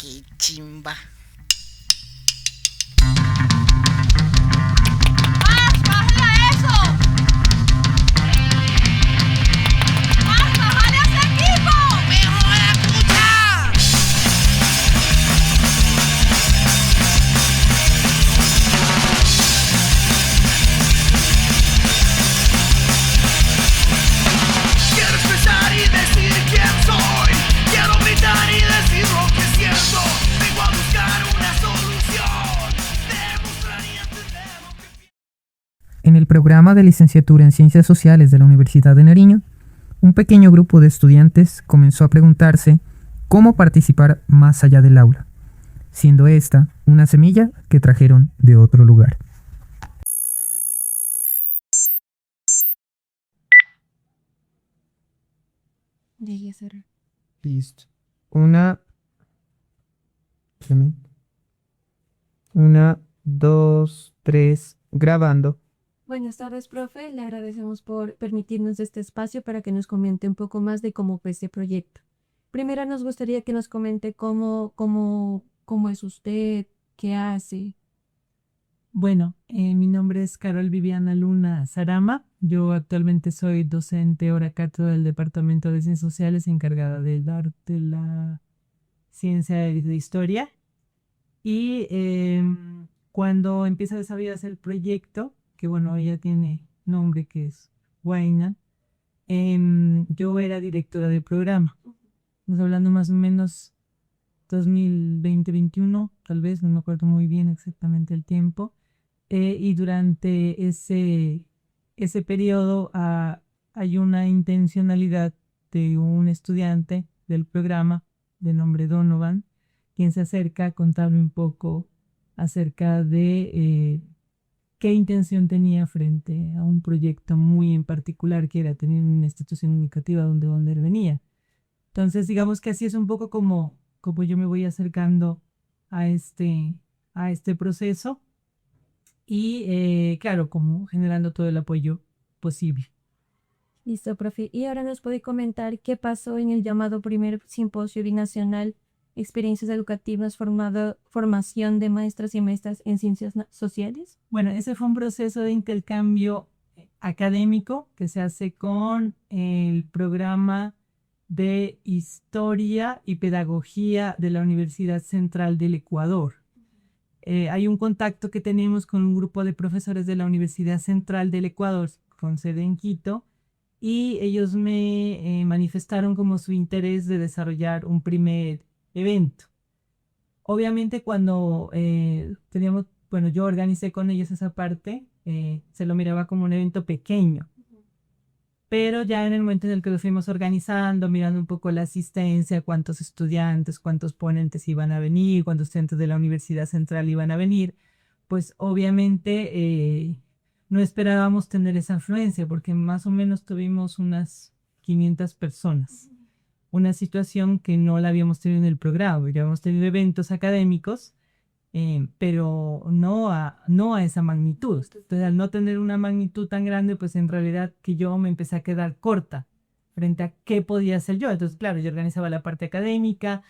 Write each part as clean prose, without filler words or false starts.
Qué chimba. ¡Más! ¡Bájale a eso! ¡Más! ¡Bájale a ese equipo! ¡Mejor escucha! Quiero expresar y decir quién soy. Quiero gritar y decir lo que siento. Vengo a buscar una solución. Demostrar y entender lo que... En el programa de licenciatura en Ciencias Sociales de la Universidad de Nariño, un pequeño grupo de estudiantes comenzó a preguntarse cómo participar más allá del aula, siendo esta una semilla que trajeron de otro lugar. Llegué a cerrar. Listo. Una, dos, tres, grabando. Buenas tardes, profe. Le agradecemos por permitirnos este espacio para que nos comente un poco más de cómo fue este proyecto. Primero nos gustaría que nos comente cómo es usted, qué hace. Bueno, mi nombre es Carol Viviana Luna Sarama. Yo actualmente soy docente hora cátedra del Departamento de Ciencias Sociales encargada de dar de la ciencia de historia. Y cuando empieza a desarrollarse el proyecto, que bueno, ya tiene nombre que es Huayna, yo era directora de programa. Estamos hablando más o menos 2020-21, tal vez, no me acuerdo muy bien exactamente el tiempo. Y durante ese periodo hay una intencionalidad de un estudiante del programa de nombre Donovan, quien se acerca a contarme un poco acerca de qué intención tenía frente a un proyecto muy en particular, que era tener una institución educativa donde él venía. Entonces, digamos que así es un poco como yo me voy acercando a este proceso y, claro, como generando todo el apoyo posible. Listo, profe. Y ahora nos puede comentar qué pasó en el llamado primer simposio binacional Experiencias Educativas Formación de Maestras y Maestras en Ciencias Sociales. Bueno, ese fue un proceso de intercambio académico que se hace con el programa de Historia y Pedagogía de la Universidad Central del Ecuador. Hay un contacto que tenemos con un grupo de profesores de la Universidad Central del Ecuador, con sede en Quito, y ellos me manifestaron como su interés de desarrollar un primer evento. Obviamente cuando yo organicé con ellos esa parte, se lo miraba como un evento pequeño. Pero ya en el momento en el que lo fuimos organizando, mirando un poco la asistencia, cuántos estudiantes, cuántos ponentes iban a venir, cuántos estudiantes de la Universidad Central iban a venir, pues obviamente no esperábamos tener esa afluencia, porque más o menos tuvimos unas 500 personas. Una situación que no la habíamos tenido en el programa. Ya habíamos tenido eventos académicos, pero no a esa magnitud. Entonces, al no tener una magnitud tan grande, pues en realidad que yo me empecé a quedar corta frente a qué podía hacer yo. Entonces, claro, yo organizaba la parte académica,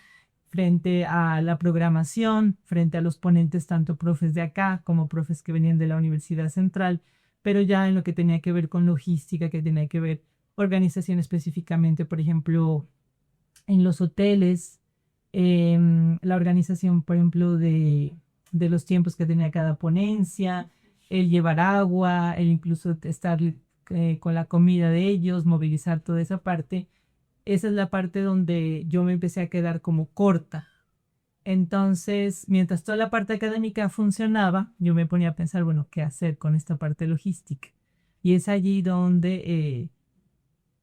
frente a la programación, frente a los ponentes, tanto profes de acá como profes que venían de la Universidad Central, pero ya en lo que tenía que ver con logística, que tenía que ver organización específicamente, por ejemplo, en los hoteles, la organización, por ejemplo, de los tiempos que tenía cada ponencia, el llevar agua, el incluso estar con la comida de ellos, movilizar toda esa parte. Esa es la parte donde yo me empecé a quedar como corta. Entonces, mientras toda la parte académica funcionaba, yo me ponía a pensar, bueno, ¿qué hacer con esta parte logística? Y es allí donde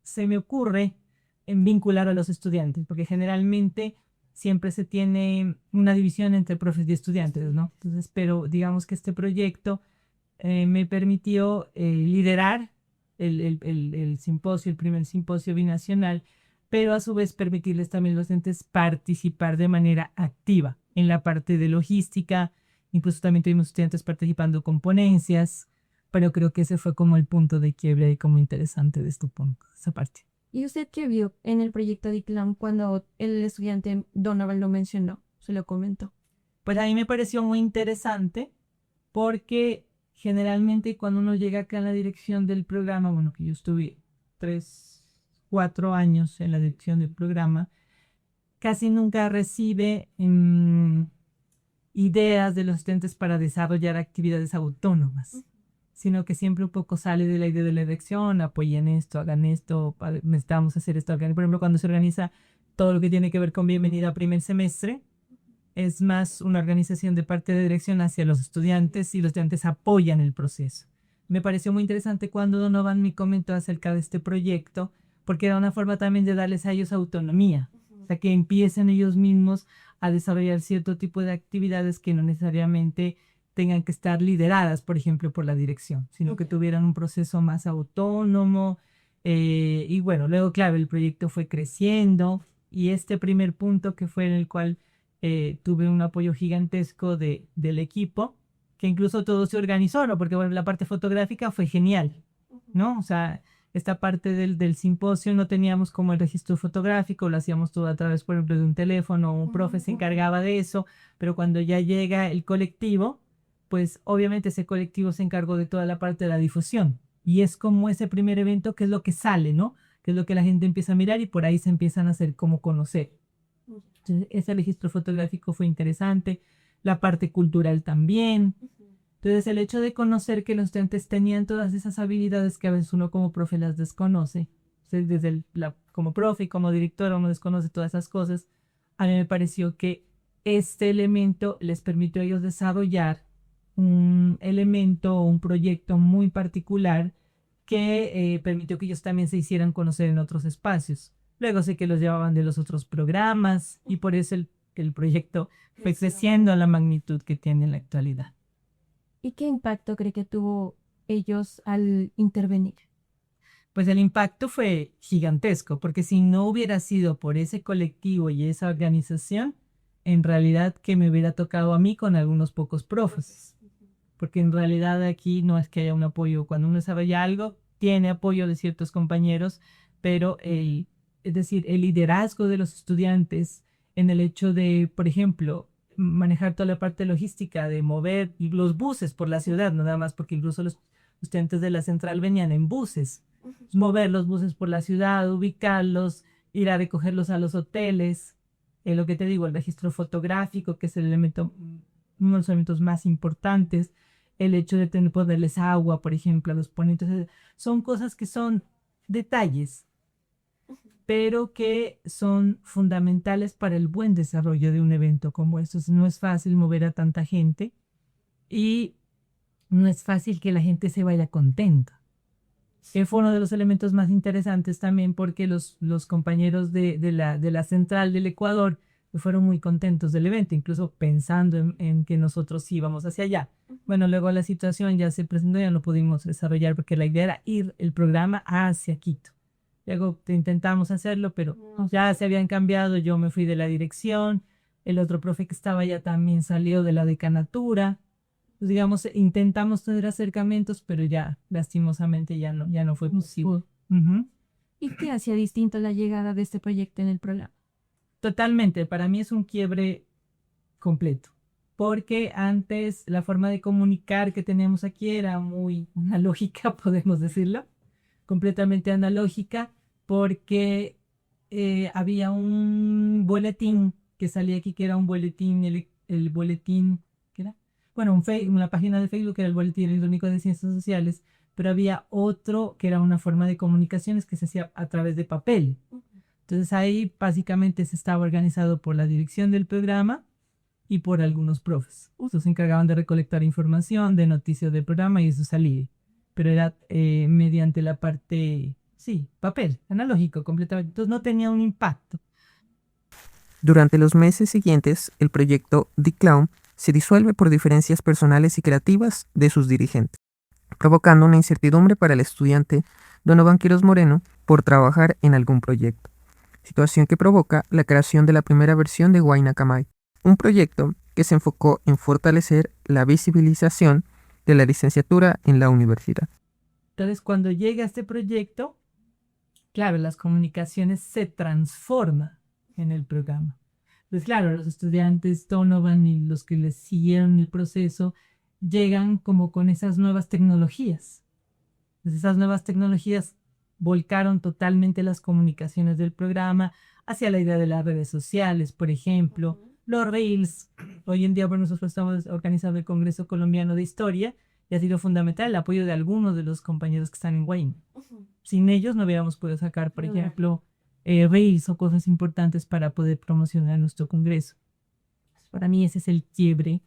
se me ocurre en vincular a los estudiantes, porque generalmente siempre se tiene una división entre profes y estudiantes, ¿no? Entonces, pero digamos que este proyecto me permitió liderar el simposio, el primer simposio binacional, pero a su vez permitirles también a los estudiantes participar de manera activa en la parte de logística. Incluso también tuvimos estudiantes participando con ponencias, pero creo que ese fue como el punto de quiebre y como interesante de este punto, esa parte. ¿Y usted qué vio en el proyecto de ICLAM cuando el estudiante Donovan lo mencionó? O se lo comentó? Pues a mí me pareció muy interesante porque generalmente cuando uno llega acá en la dirección del programa, bueno, que yo estuve 4 años en la dirección del programa, casi nunca recibe ideas de los estudiantes para desarrollar actividades autónomas, sino que siempre un poco sale de la idea de la dirección, apoyen esto, hagan esto, necesitamos hacer esto. Por ejemplo, cuando se organiza todo lo que tiene que ver con bienvenida a primer semestre, es más una organización de parte de dirección hacia los estudiantes y los estudiantes apoyan el proceso. Me pareció muy interesante cuando Donovan me comentó acerca de este proyecto, porque era una forma también de darles a ellos autonomía, o sea, que empiecen ellos mismos a desarrollar cierto tipo de actividades que no necesariamente tengan que estar lideradas, por ejemplo, por la dirección, sino que tuvieran un proceso más autónomo. Y bueno, luego, claro, el proyecto fue creciendo y este primer punto que fue en el cual tuve un apoyo gigantesco del equipo, que incluso todo se organizó, ¿no? Porque bueno, la parte fotográfica fue genial, ¿no? O sea, esta parte del simposio no teníamos como el registro fotográfico, lo hacíamos todo a través, por ejemplo, de un teléfono, un profe se encargaba de eso, pero cuando ya llega el colectivo, pues obviamente ese colectivo se encargó de toda la parte de la difusión. Y es como ese primer evento que es lo que sale, ¿no? Que es lo que la gente empieza a mirar y por ahí se empiezan a hacer como conocer. Entonces, ese registro fotográfico fue interesante, la parte cultural también. Entonces, el hecho de conocer que los estudiantes tenían todas esas habilidades que a veces uno como profe las desconoce, o sea, como profe y como director uno desconoce todas esas cosas, a mí me pareció que este elemento les permitió a ellos desarrollar un elemento o un proyecto muy particular que permitió que ellos también se hicieran conocer en otros espacios. Luego sé que los llevaban de los otros programas y por eso el proyecto fue creciendo a la magnitud que tiene en la actualidad. ¿Y qué impacto cree que tuvo ellos al intervenir? Pues el impacto fue gigantesco, porque si no hubiera sido por ese colectivo y esa organización, en realidad que me hubiera tocado a mí con algunos pocos profes. Porque en realidad aquí no es que haya un apoyo. Cuando uno desarrolla algo, tiene apoyo de ciertos compañeros, pero es decir, el liderazgo de los estudiantes en el hecho de, por ejemplo, manejar toda la parte logística de mover los buses por la ciudad, no nada más porque incluso los estudiantes de la central venían en buses. Mover los buses por la ciudad, ubicarlos, ir a recogerlos a los hoteles. Lo que te digo, el registro fotográfico, que es el elemento, uno de los elementos más importantes. El hecho de ponerles agua, por ejemplo, a los ponentes. Son cosas que son detalles, pero que son fundamentales para el buen desarrollo de un evento como estos. No es fácil mover a tanta gente y no es fácil que la gente se vaya contenta. Fue uno de los elementos más interesantes también porque los compañeros de la central del Ecuador fueron muy contentos del evento, incluso pensando en que nosotros íbamos hacia allá. Bueno, luego la situación ya se presentó, ya no pudimos desarrollar porque la idea era ir el programa hacia Quito. Luego intentamos hacerlo, pero ya se habían cambiado, yo me fui de la dirección, el otro profe que estaba allá también salió de la decanatura. Pues digamos, intentamos tener acercamientos, pero ya lastimosamente ya no fue posible. ¿Y qué hacía distinto la llegada de este proyecto en el programa? Totalmente, para mí es un quiebre completo, porque antes la forma de comunicar que teníamos aquí era muy analógica, podemos decirlo, completamente analógica, porque había un boletín que salía aquí, que era un boletín, el boletín, ¿qué era? Bueno, una página de Facebook que era el Boletín Electrónico de Ciencias Sociales, pero había otro que era una forma de comunicaciones que se hacía a través de papel. Entonces ahí básicamente se estaba organizado por la dirección del programa y por algunos profes. Estos se encargaban de recolectar información, de noticias del programa y eso salía. Pero era mediante la parte, sí, papel, analógico completamente. Entonces no tenía un impacto. Durante los meses siguientes, el proyecto The Clown se disuelve por diferencias personales y creativas de sus dirigentes, provocando una incertidumbre para el estudiante Donovan Quiroz Moreno por trabajar en algún proyecto, situación que provoca la creación de la primera versión de Huayna Camay, un proyecto que se enfocó en fortalecer la visibilización de la licenciatura en la universidad. Entonces, cuando llega este proyecto, claro, las comunicaciones se transforman en el programa. Pues claro, los estudiantes Donovan y los que les siguieron el proceso llegan como con esas nuevas tecnologías. Entonces, esas nuevas tecnologías volcaron totalmente las comunicaciones del programa hacia la idea de las redes sociales, por ejemplo, los Reels. Hoy en día, bueno, nosotros estamos organizando el Congreso Colombiano de Historia y ha sido fundamental el apoyo de algunos de los compañeros que están en Wayne. Sin ellos no hubiéramos podido sacar, por ejemplo, Reels o cosas importantes para poder promocionar nuestro Congreso. Para mí ese es el quiebre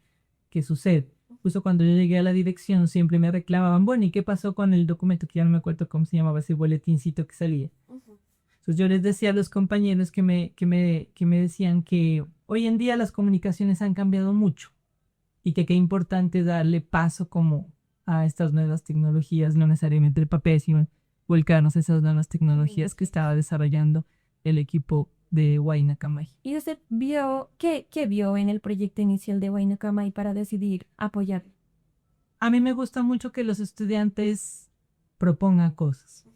que sucede. Justo cuando yo llegué a la dirección siempre me reclamaban, bueno, ¿y qué pasó con el documento? Que ya no me acuerdo cómo se llamaba ese boletincito que salía. Entonces yo les decía a los compañeros que me decían que hoy en día las comunicaciones han cambiado mucho y que qué importante darle paso como a estas nuevas tecnologías, no necesariamente el papel, sino volcarnos a esas nuevas tecnologías que estaba desarrollando el equipo de Huayna Camay. ¿Y usted vio, qué vio en el proyecto inicial de Huayna Camay para decidir apoyar? A mí me gusta mucho que los estudiantes propongan cosas,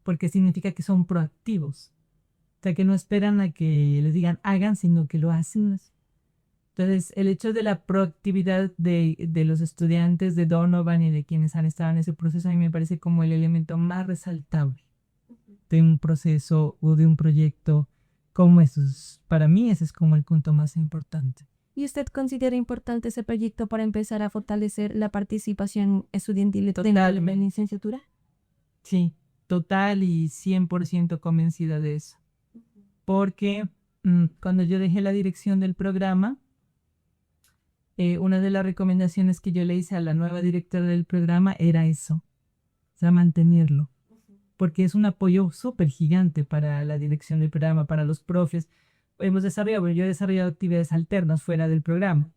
porque significa que son proactivos. O sea, que no esperan a que les digan hagan, sino que lo hacen. Entonces, el hecho de la proactividad de los estudiantes de Donovan y de quienes han estado en ese proceso, a mí me parece como el elemento más resaltable de un proceso o de un proyecto como esos. Para mí, ese es como el punto más importante. ¿Y usted considera importante ese proyecto para empezar a fortalecer la participación estudiantil de la licenciatura? Sí, total y 100% convencida de eso. Porque cuando yo dejé la dirección del programa, una de las recomendaciones que yo le hice a la nueva directora del programa era eso, o sea, mantenerlo, porque es un apoyo súper gigante para la dirección del programa, para los profes. Bueno, yo he desarrollado actividades alternas fuera del programa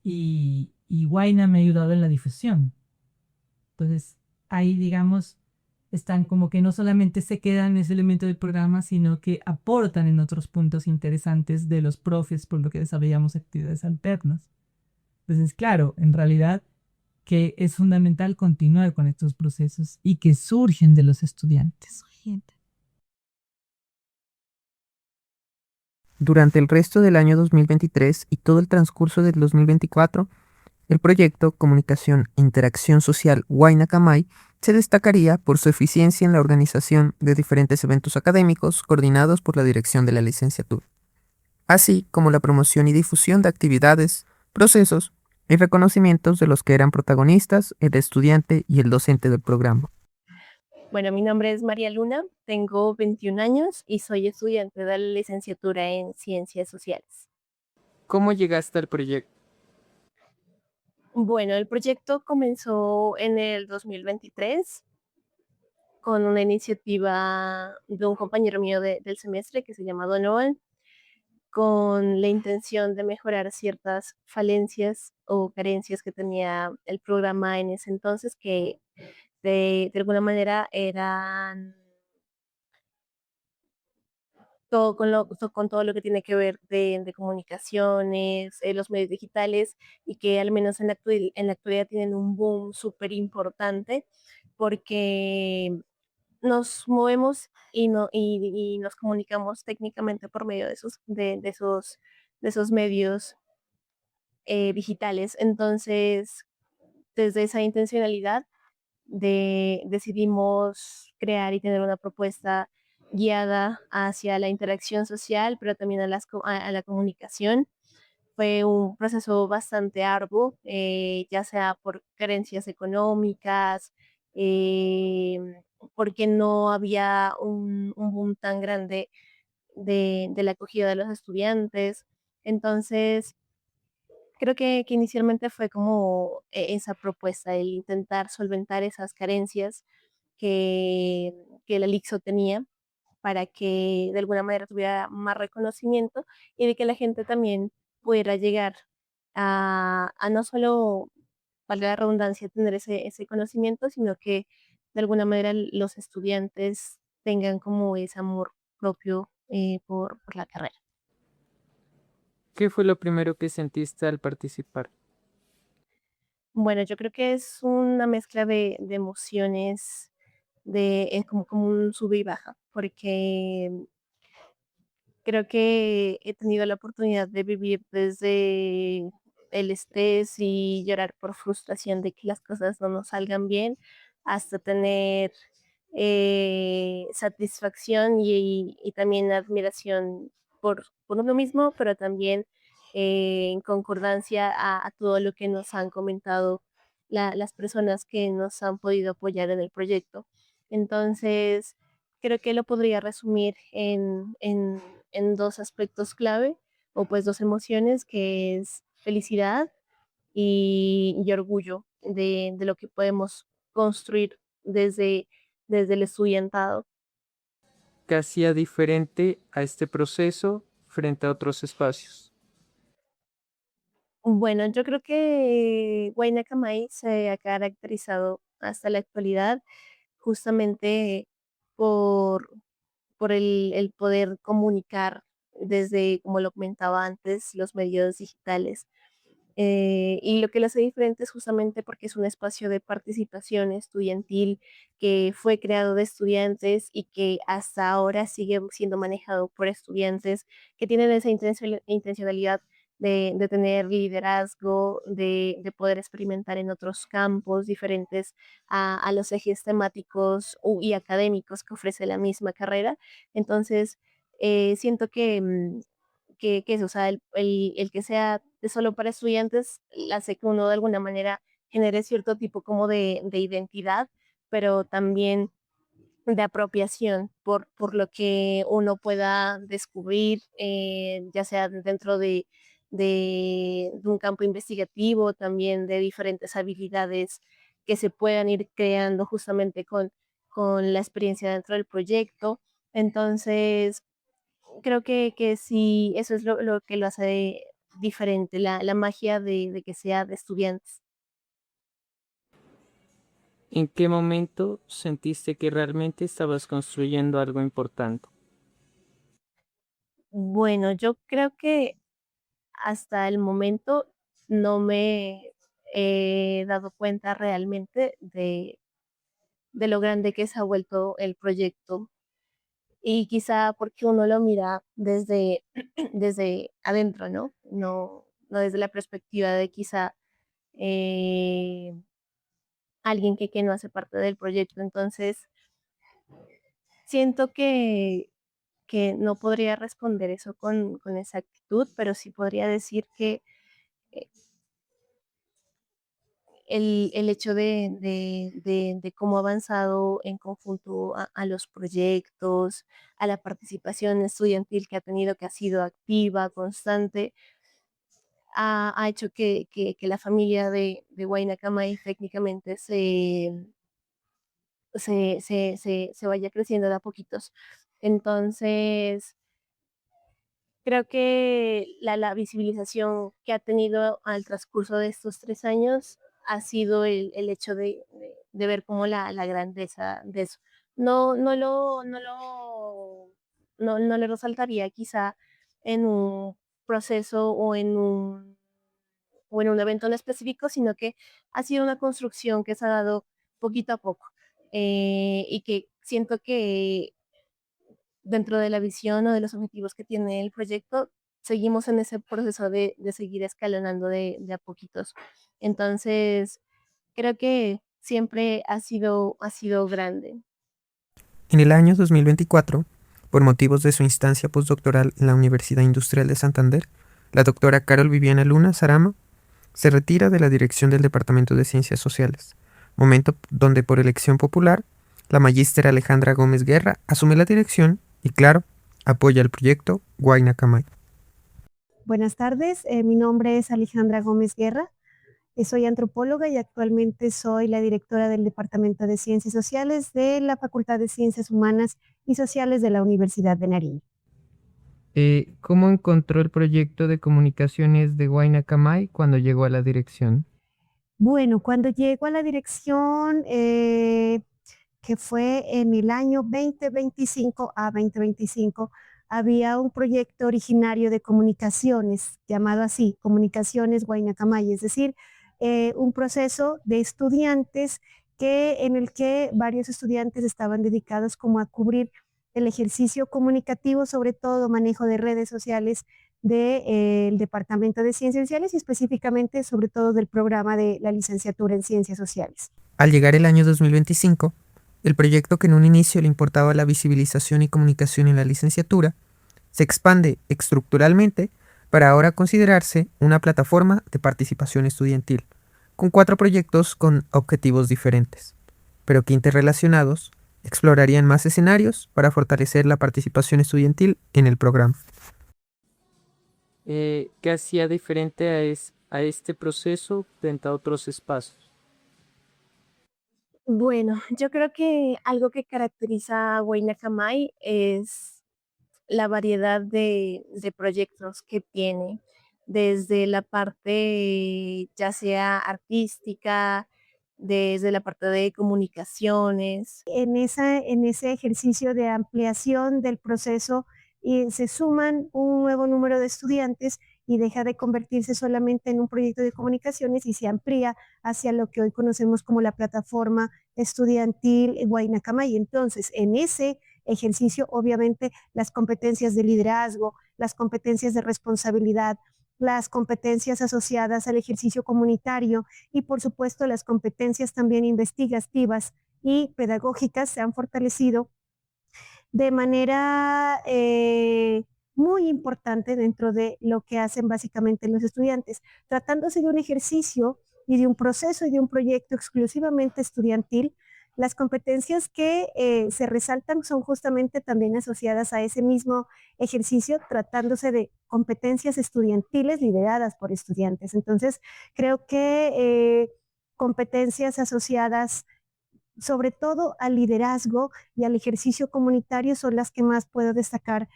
y Huayna me ha ayudado en la difusión. Entonces, ahí, digamos, están como que no solamente se quedan en ese elemento del programa, sino que aportan en otros puntos interesantes de los profes, por lo que desarrollamos actividades alternas. Entonces, claro, en realidad que es fundamental continuar con estos procesos y que surgen de los estudiantes. Durante el resto del año 2023 y todo el transcurso del 2024, el proyecto Comunicación e Interacción Social Huayna Camay se destacaría por su eficiencia en la organización de diferentes eventos académicos coordinados por la dirección de la licenciatura, así como la promoción y difusión de actividades, procesos y reconocimientos de los que eran protagonistas el estudiante y el docente del programa. Bueno, mi nombre es María Luna, tengo 21 años y soy estudiante de la licenciatura en Ciencias Sociales. ¿Cómo llegaste al proyecto? Bueno, el proyecto comenzó en el 2023 con una iniciativa de un compañero mío del semestre que se llama Donovan, con la intención de mejorar ciertas falencias o carencias que tenía el programa en ese entonces, que de alguna manera eran todo con todo lo que tiene que ver de comunicaciones, los medios digitales, y que al menos en la actualidad tienen un boom súper importante porque nos movemos y nos comunicamos técnicamente por medio de esos medios digitales. Entonces, desde esa intencionalidad decidimos crear y tener una propuesta guiada hacia la interacción social, pero también a la comunicación. Fue un proceso bastante arduo, ya sea por carencias económicas, porque no había un boom tan grande de la acogida de los estudiantes. Entonces, creo que inicialmente fue como esa propuesta, el intentar solventar esas carencias que, que el Elixo tenía para que de alguna manera tuviera más reconocimiento y de que la gente también pudiera llegar a no solo, valga la redundancia, tener ese conocimiento, sino que de alguna manera los estudiantes tengan como ese amor propio por la carrera. ¿Qué fue lo primero que sentiste al participar? Bueno, yo creo que es una mezcla de emociones, es como un sube y baja, porque Creo que he tenido la oportunidad de vivir desde el estrés y llorar por frustración de que las cosas no nos salgan bien, hasta tener satisfacción y también admiración por uno mismo, pero también en concordancia a todo lo que nos han comentado las personas que nos han podido apoyar en el proyecto. Entonces, creo que lo podría resumir en dos aspectos clave, o pues dos emociones, que es felicidad y orgullo de lo que podemos construir desde el estudiantado. ¿Qué hacía diferente a este proceso frente a otros espacios? Bueno, yo creo que Guaynacamay se ha caracterizado hasta la actualidad justamente por, por el poder comunicar desde, como lo comentaba antes, los medios digitales. Y lo que lo hace diferente es justamente porque es un espacio de participación estudiantil que fue creado de estudiantes y que hasta ahora sigue siendo manejado por estudiantes que tienen esa intencionalidad de tener liderazgo, de poder experimentar en otros campos diferentes a los ejes temáticos y académicos que ofrece la misma carrera. Entonces, siento que eso, o sea, el que sea de solo para estudiantes hace que uno de alguna manera genere cierto tipo como de identidad, pero también de apropiación por lo que uno pueda descubrir, ya sea dentro de un campo investigativo, también de diferentes habilidades que se puedan ir creando justamente con la experiencia dentro del proyecto. Entonces, creo que sí, eso es lo que lo hace diferente, la magia de que sea de estudiantes. ¿En qué momento sentiste que realmente estabas construyendo algo importante? Bueno, yo creo que hasta el momento no me he dado cuenta realmente de lo grande que se ha vuelto el proyecto. Y quizá porque uno lo mira desde adentro, ¿no? No desde la perspectiva de quizá eh, alguien que no hace parte del proyecto. Entonces, siento que no podría responder eso con exactitud, pero sí podría decir que eh, el hecho de cómo ha avanzado en conjunto a los proyectos, a la participación estudiantil que ha tenido, que ha sido activa, constante, ha hecho que la familia de Huayna Camay técnicamente se vaya creciendo de a poquitos. Entonces, creo que la visibilización que ha tenido al transcurso de estos 3 años ha sido el hecho de ver como la grandeza de eso. No, no le resaltaría quizá en un proceso o en un evento en específico, sino que ha sido una construcción que se ha dado poquito a poco, y que siento que dentro de la visión o de los objetivos que tiene el proyecto, seguimos en ese proceso de seguir escalonando de a poquitos. Entonces, creo que siempre ha sido grande. En el año 2024, por motivos de su instancia postdoctoral en la Universidad Industrial de Santander, la doctora Carol Viviana Luna Sarama se retira de la dirección del Departamento de Ciencias Sociales, momento donde por elección popular, la magíster Alejandra Gómez Guerra asume la dirección y, claro, apoya el proyecto Huayna Camay. Buenas tardes, mi nombre es Alejandra Gómez Guerra, soy antropóloga y actualmente soy la directora del Departamento de Ciencias Sociales de la Facultad de Ciencias Humanas y Sociales de la Universidad de Nariño. ¿Cómo encontró el proyecto de comunicaciones de Huayna Camay cuando llegó a la dirección? Bueno, cuando llego a la dirección, que fue en el año 2025 a 2025, había un proyecto originario de comunicaciones, llamado así, Comunicaciones Huayna Camay, es decir, un proceso de estudiantes en el que varios estudiantes estaban dedicados como a cubrir el ejercicio comunicativo, sobre todo manejo de redes sociales del Departamento de Ciencias Sociales y específicamente sobre todo del programa de la licenciatura en Ciencias Sociales. Al llegar el año 2025, el proyecto que en un inicio le importaba la visibilización y comunicación en la licenciatura, se expande estructuralmente para ahora considerarse una plataforma de participación estudiantil, con 4 proyectos con objetivos diferentes, pero que interrelacionados explorarían más escenarios para fortalecer la participación estudiantil en el programa. ¿Qué hacía diferente a este proceso frente a otros espacios? Bueno, yo creo que algo que caracteriza a Guaynacamay es la variedad de proyectos que tiene, desde la parte ya sea artística, desde la parte de comunicaciones. En ese ejercicio de ampliación del proceso se suman un nuevo número de estudiantes y deja de convertirse solamente en un proyecto de comunicaciones y se amplía hacia lo que hoy conocemos como la plataforma estudiantil Guaynacamay. Entonces, en ese ejercicio, obviamente, las competencias de liderazgo, las competencias de responsabilidad, las competencias asociadas al ejercicio comunitario y, por supuesto, las competencias también investigativas y pedagógicas se han fortalecido de manera muy importante dentro de lo que hacen básicamente los estudiantes, tratándose de un ejercicio y de un proceso y de un proyecto exclusivamente estudiantil. Las competencias que se resaltan son justamente también asociadas a ese mismo ejercicio, tratándose de competencias estudiantiles lideradas por estudiantes. Entonces, creo que competencias asociadas sobre todo al liderazgo y al ejercicio comunitario son las que más puedo destacar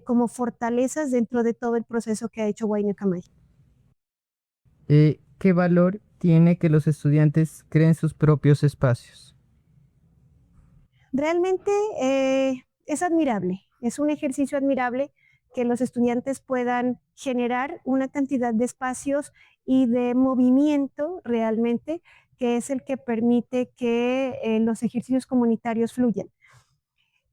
como fortalezas dentro de todo el proceso que ha hecho Guaynacamay. ¿Qué valor tiene que los estudiantes creen sus propios espacios? Realmente es admirable, es un ejercicio admirable que los estudiantes puedan generar una cantidad de espacios y de movimiento realmente que es el que permite que los ejercicios comunitarios fluyan.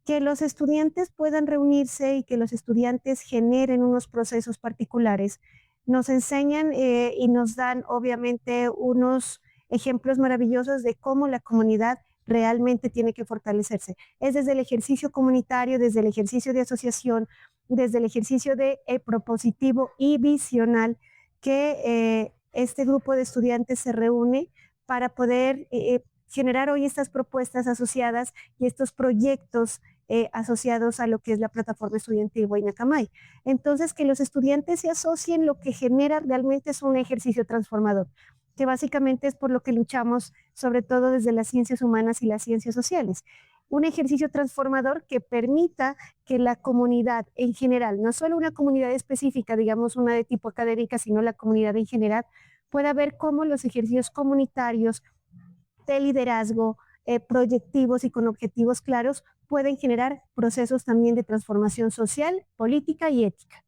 Que los estudiantes puedan reunirse y que los estudiantes generen unos procesos particulares. Nos enseñan y nos dan obviamente unos ejemplos maravillosos de cómo la comunidad realmente tiene que fortalecerse. Es desde el ejercicio comunitario, desde el ejercicio de asociación, desde el ejercicio de propositivo y visional que este grupo de estudiantes se reúne para poder generar hoy estas propuestas asociadas y estos proyectos asociados a lo que es la plataforma estudiantil Guaynacamay. Entonces, que los estudiantes se asocien, lo que genera realmente es un ejercicio transformador, que básicamente es por lo que luchamos, sobre todo desde las ciencias humanas y las ciencias sociales. Un ejercicio transformador que permita que la comunidad en general, no solo una comunidad específica, digamos una de tipo académica, sino la comunidad en general, pueda ver cómo los ejercicios comunitarios de liderazgo, proyectivos y con objetivos claros pueden generar procesos también de transformación social, política y ética.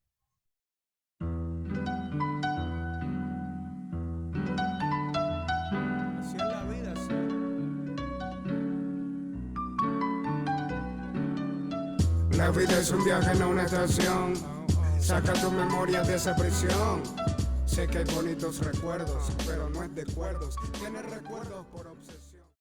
Así es la vida, sí. La vida es un viaje, no una estación. Saca tu memoria de esa prisión. Sé que hay bonitos recuerdos, pero no es de cuerdos. Tienes recuerdos por obsesión.